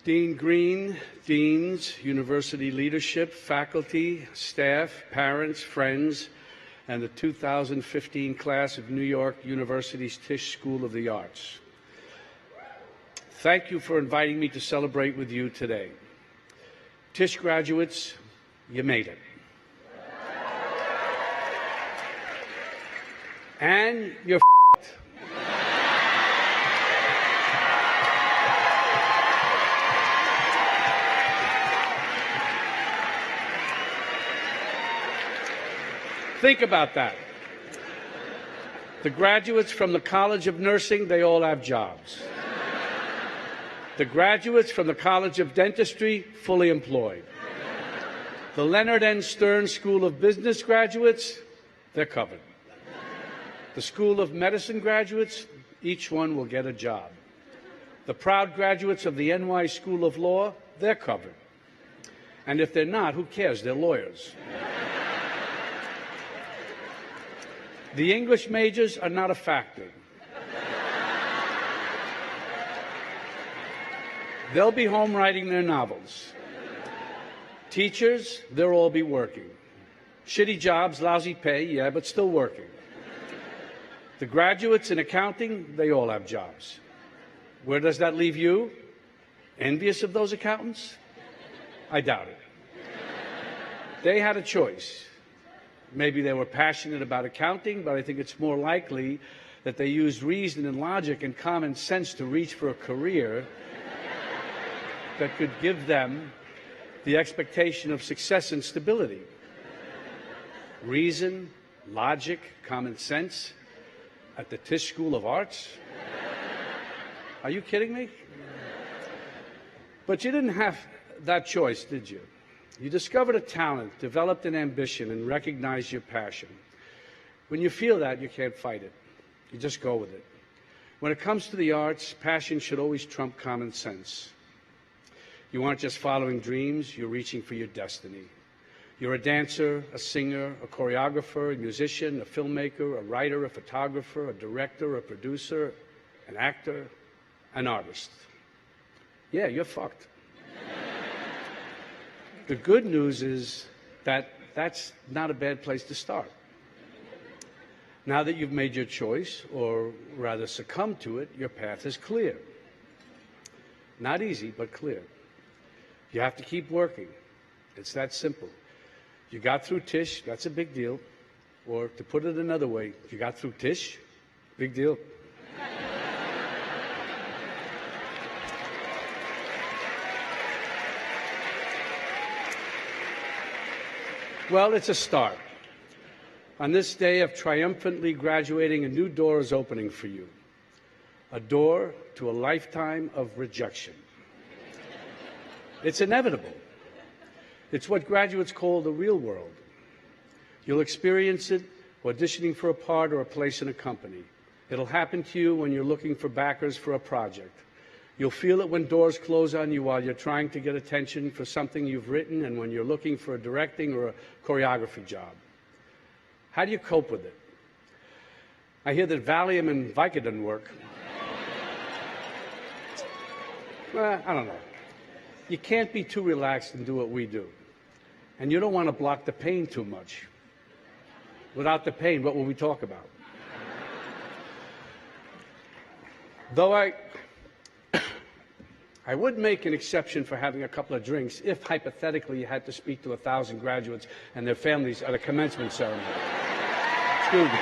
Dean Green, deans, university leadership, faculty, staff, parents, friends, and the 2015 class of New York University's Tisch School of the Arts. Thank you for inviting me to celebrate with you today. Tisch graduates, you made it. And you're f***ed. Think about that. The graduates from the College of Nursing, they all have jobs. The graduates from the College of Dentistry, fully employed. The Leonard N. Stern School of Business graduates, they're covered. The School of Medicine graduates, each one will get a job. The proud graduates of the NY School of Law, they're covered. And if they're not, who cares? They're lawyers. The English majors are not a factor. They'll be home writing their novels. Teachers, they'll all be working. Shitty jobs, lousy pay, yeah, but still working. The graduates in accounting, they all have jobs. Where does that leave you? Envious of those accountants? I doubt it. They had a choice. Maybe they were passionate about accounting, but I think it's more likely that they used reason and logic and common sense to reach for a career that could give them the expectation of success and stability. Reason, logic, common sense at the Tisch School of Arts? Are you kidding me? But you didn't have that choice, did you? You discovered a talent, developed an ambition, and recognized your passion. When you feel that, you can't fight it. You just go with it. When it comes to the arts, passion should always trump common sense. You aren't just following dreams, you're reaching for your destiny. You're a dancer, a singer, a choreographer, a musician, a filmmaker, a writer, a photographer, a director, a producer, an actor, an artist. Yeah, you're fucked. The good news is that that's not a bad place to start. Now that you've made your choice, or rather succumbed to it, your path is clear. Not easy, but clear. You have to keep working. It's that simple. You got through Tisch, that's a big deal. Or to put it another way, you got through Tisch, big deal. Well, it's a start. On this day of triumphantly graduating, a new door is opening for you. A door to a lifetime of rejection. It's inevitable. It's what graduates call the real world. You'll experience it auditioning for a part or a place in a company. It'll happen to you when you're looking for backers for a project. You'll feel it when doors close on you while you're trying to get attention for something you've written and when you're looking for a directing or a choreography job. How do you cope with it? I hear that Valium and Vicodin work. Well, I don't know. You can't be too relaxed and do what we do. And you don't want to block the pain too much. Without the pain, what will we talk about? Though I would make an exception for having a couple of drinks if, hypothetically, you had to speak to 1,000 graduates and their families at a commencement ceremony. Excuse me.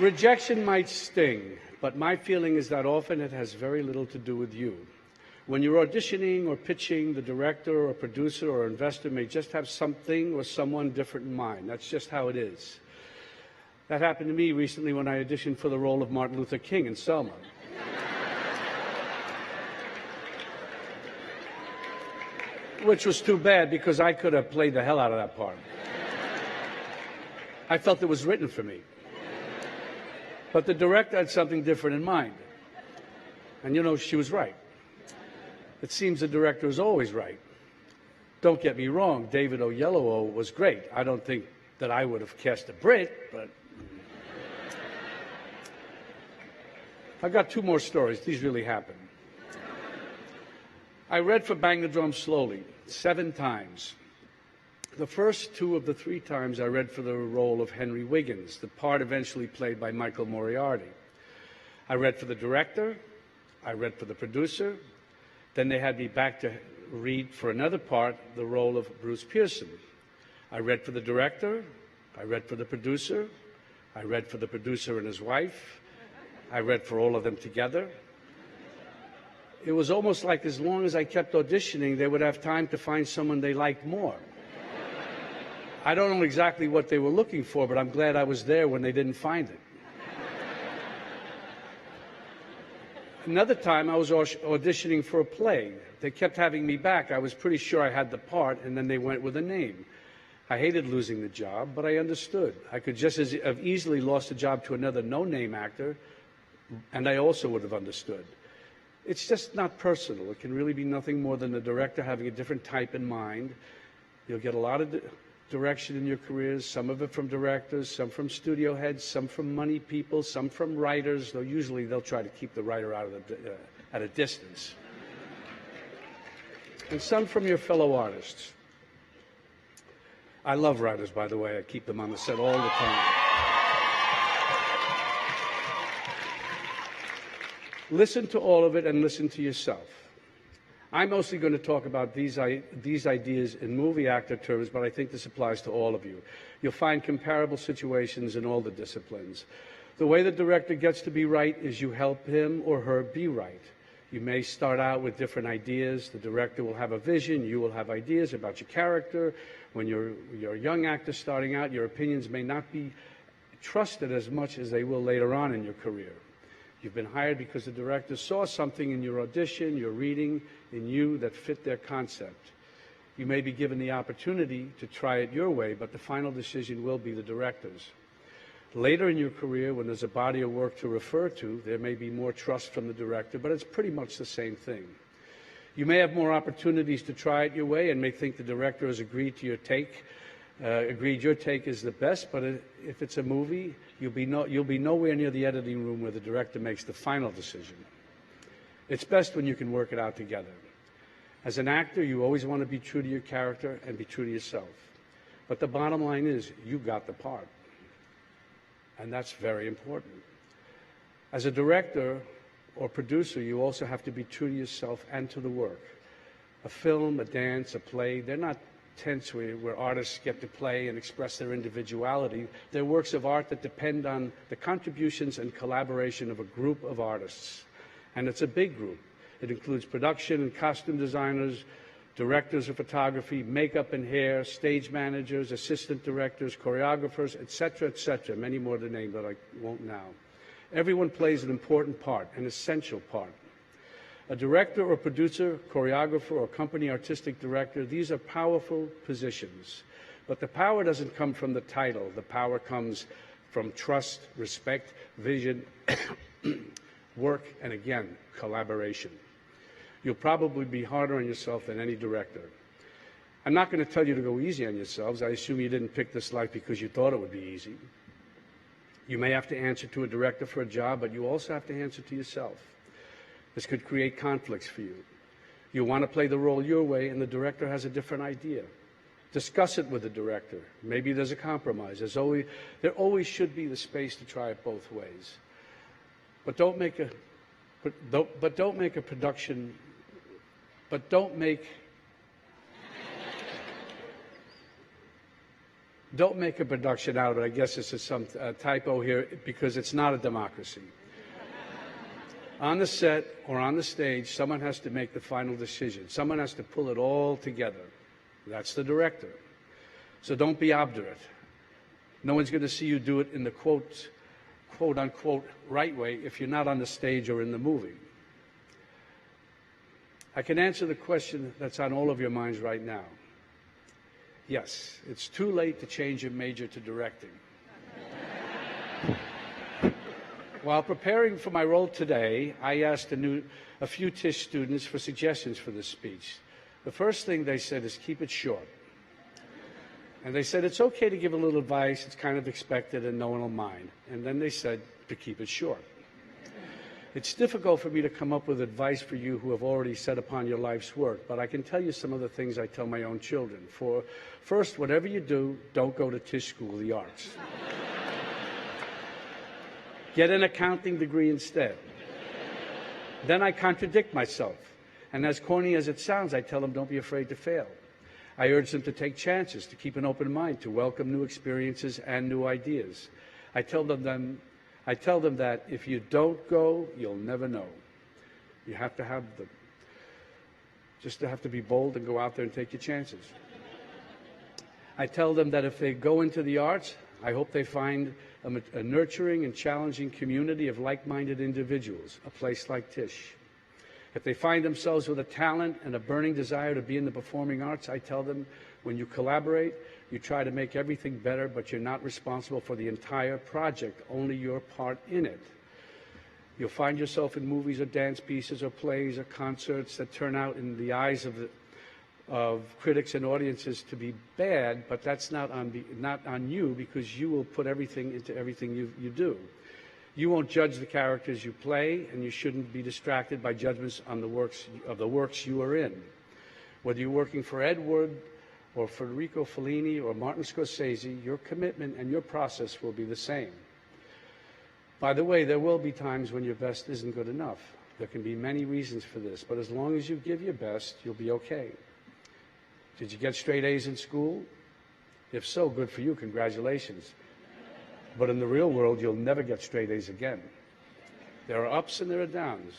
Rejection might sting, but my feeling is that often it has very little to do with you. When you're auditioning or pitching, the director or producer or investor may just have something or someone different in mind. That's just how it is. That happened to me recently when I auditioned for the role of Martin Luther King in Selma. Which was too bad because I could have played the hell out of that part. I felt it was written for me. But the director had something different in mind. And you know, she was right. It seems the director is always right. Don't get me wrong, David Oyelowo was great. I don't think that I would have cast a Brit, but I've got two more stories. These really happened. I read for Bang the Drum Slowly 7 times. The first 2 of the 3 times I read for the role of Henry Wiggins, the part eventually played by Michael Moriarty. I read for the director, I read for the producer, then they had me back to read for another part, the role of Bruce Pearson. I read for the director, I read for the producer, I read for the producer and his wife, I read for all of them together. It was almost like as long as I kept auditioning, they would have time to find someone they liked more. I don't know exactly what they were looking for, but I'm glad I was there when they didn't find it. Another time, I was auditioning for a play. They kept having me back. I was pretty sure I had the part, and then they went with a name. I hated losing the job, but I understood. I could just as have easily lost the job to another no-name actor, and I also would have understood. It's just not personal. It can really be nothing more than the director having a different type in mind. You'll get a lot of direction in your careers, some of it from directors, some from studio heads, some from money people, some from writers, though usually they'll try to keep the writer out of at a distance. And some from your fellow artists. I love writers, by the way. I keep them on the set all the time. Listen to all of it and listen to yourself. I'm mostly going to talk about these ideas in movie actor terms, but I think this applies to all of you. You'll find comparable situations in all the disciplines. The way the director gets to be right is you help him or her be right. You may start out with different ideas. The director will have a vision. You will have ideas about your character. When you're a young actor starting out, your opinions may not be trusted as much as they will later on in your career. You've been hired because the director saw something in your audition, your reading, in you that fit their concept. You may be given the opportunity to try it your way, but the final decision will be the director's. Later in your career, when there's a body of work to refer to, there may be more trust from the director, but it's pretty much the same thing. You may have more opportunities to try it your way and may think the director has agreed to your take, your take is the best, but if it's a movie, you'll be nowhere near the editing room where the director makes the final decision. It's best when you can work it out together. As an actor, you always want to be true to your character and be true to yourself. But the bottom line is, you got the part. And that's very important. As a director or producer, you also have to be true to yourself and to the work. A film, a dance, a play, they're not tents where artists get to play and express their individuality. They're works of art that depend on the contributions and collaboration of a group of artists. And it's a big group. It includes production and costume designers, directors of photography, makeup and hair, stage managers, assistant directors, choreographers, etc., many more to name that I won't now. Everyone plays an important part, an essential part. A director or producer, choreographer or company artistic director, these are powerful positions. But the power doesn't come from the title. The power comes from trust, respect, vision, work, and again, collaboration. You'll probably be harder on yourself than any director. I'm not going to tell you to go easy on yourselves. I assume you didn't pick this life because you thought it would be easy. You may have to answer to a director for a job, but you also have to answer to yourself. This could create conflicts for you. You want to play the role your way, and the director has a different idea. Discuss it with the director. Maybe there's a compromise. There always should be the space to try it both ways. But don't make a production. But don't make a production out of it. I guess this is some typo here because it's not a democracy. On the set or on the stage, someone has to make the final decision. Someone has to pull it all together. That's the director. So don't be obdurate. No one's going to see you do it in the quote unquote right way if you're not on the stage or in the movie. I can answer the question that's on all of your minds right now. Yes, it's too late to change your major to directing. While preparing for my role today, I asked a few Tisch students for suggestions for this speech. The first thing they said is keep it short. And they said it's okay to give a little advice, it's kind of expected and no one will mind. And then they said to keep it short. It's difficult for me to come up with advice for you who have already set upon your life's work, but I can tell you some of the things I tell my own children. First, whatever you do, don't go to Tisch School of the Arts. Get an accounting degree instead. Then I contradict myself. And as corny as it sounds, I tell them don't be afraid to fail. I urge them to take chances, to keep an open mind, to welcome new experiences and new ideas. I tell them that if you don't go, you'll never know. You have to have to be bold and go out there and take your chances. I tell them that if they go into the arts, I hope they find a nurturing and challenging community of like-minded individuals, a place like Tisch. If they find themselves with a talent and a burning desire to be in the performing arts, I tell them, when you collaborate, you try to make everything better, but you're not responsible for the entire project, only your part in it. You'll find yourself in movies or dance pieces or plays or concerts that turn out in the eyes of critics and audiences to be bad, but that's not on you, because you will put everything into everything you do. You won't judge the characters you play, and you shouldn't be distracted by judgments on the works you are in. Whether you're working for Ed Wood or Federico Fellini or Martin Scorsese, your commitment and your process will be the same. By the way, there will be times when your best isn't good enough. There can be many reasons for this, but as long as you give your best, you'll be okay. Did you get straight A's in school? If so, good for you, congratulations. But in the real world, you'll never get straight A's again. There are ups and there are downs.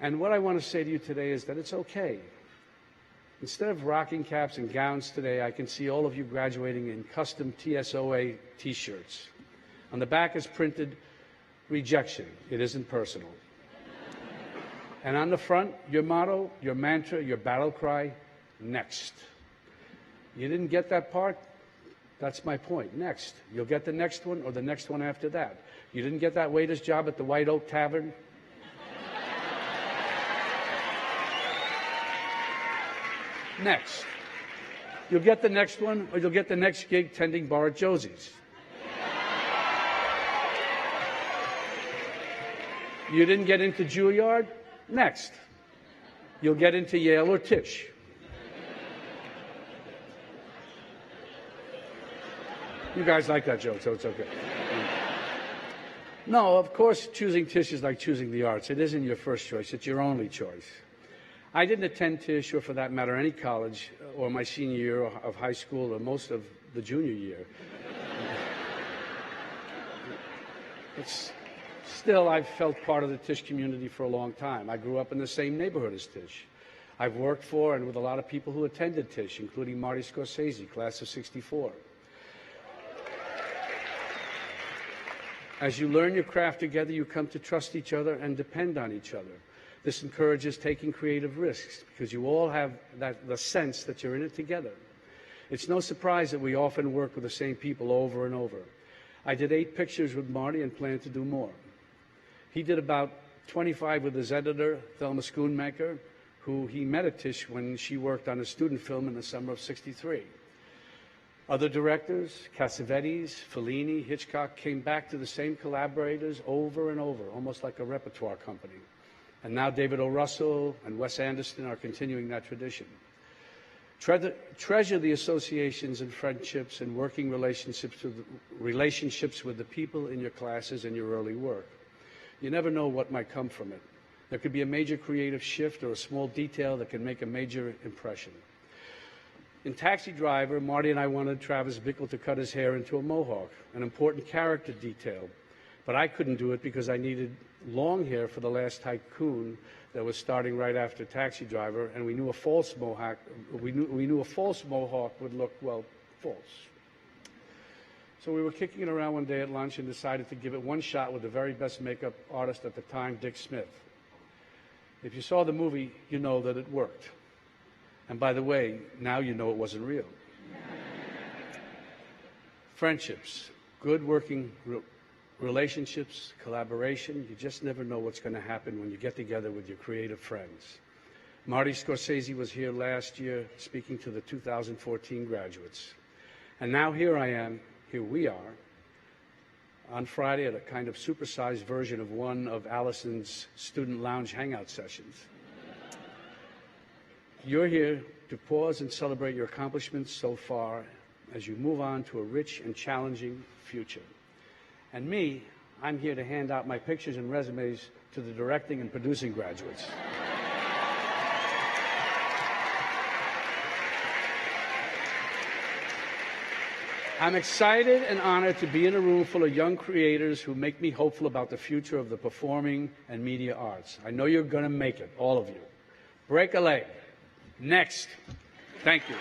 And what I want to say to you today is that it's okay. Instead of rocking caps and gowns today, I can see all of you graduating in custom TSOA t-shirts. On the back is printed, rejection, it isn't personal. And on the front, your motto, your mantra, your battle cry, next. You didn't get that part? That's my point. Next. You'll get the next one or the next one after that. You didn't get that waiter's job at the White Oak Tavern? Next. You'll get the next one, or you'll get the next gig tending bar at Josie's. You didn't get into Juilliard? Next. You'll get into Yale or Tisch. You guys like that joke, so it's okay. No, of course, choosing Tisch is like choosing the arts. It isn't your first choice. It's your only choice. I didn't attend Tisch, or for that matter, any college, or my senior year of high school, or most of the junior year. Still, I've felt part of the Tisch community for a long time. I grew up in the same neighborhood as Tisch. I've worked for and with a lot of people who attended Tisch, including Marty Scorsese, class of '64. As you learn your craft together, you come to trust each other and depend on each other. This encourages taking creative risks, because you all have the sense that you're in it together. It's no surprise that we often work with the same people over and over. I did 8 pictures with Marty and plan to do more. He did about 25 with his editor, Thelma Schoonmaker, who he met at Tisch when she worked on a student film in the summer of '63. Other directors, Cassavetes, Fellini, Hitchcock, came back to the same collaborators over and over, almost like a repertoire company. And now David O. Russell and Wes Anderson are continuing that tradition. Treasure the associations and friendships and working relationships with the people in your classes and your early work. You never know what might come from it. There could be a major creative shift or a small detail that can make a major impression. In Taxi Driver, Marty and I wanted Travis Bickle to cut his hair into a mohawk, an important character detail. But I couldn't do it because I needed long hair for The Last Tycoon that was starting right after Taxi Driver, and we knew a false mohawk would look, well, false. So we were kicking it around one day at lunch and decided to give it one shot with the very best makeup artist at the time, Dick Smith. If you saw the movie, you know that it worked. And by the way, now you know it wasn't real. Friendships, good working relationships, collaboration, you just never know what's going to happen when you get together with your creative friends. Marty Scorsese was here last year speaking to the 2014 graduates. And now here I am, here we are, on Friday at a kind of supersized version of one of Allison's student lounge hangout sessions. You're here to pause and celebrate your accomplishments so far as you move on to a rich and challenging future. And me, I'm here to hand out my pictures and resumes to the directing and producing graduates. I'm excited and honored to be in a room full of young creators who make me hopeful about the future of the performing and media arts. I know you're going to make it, all of you. Break a leg. Next. Thank you.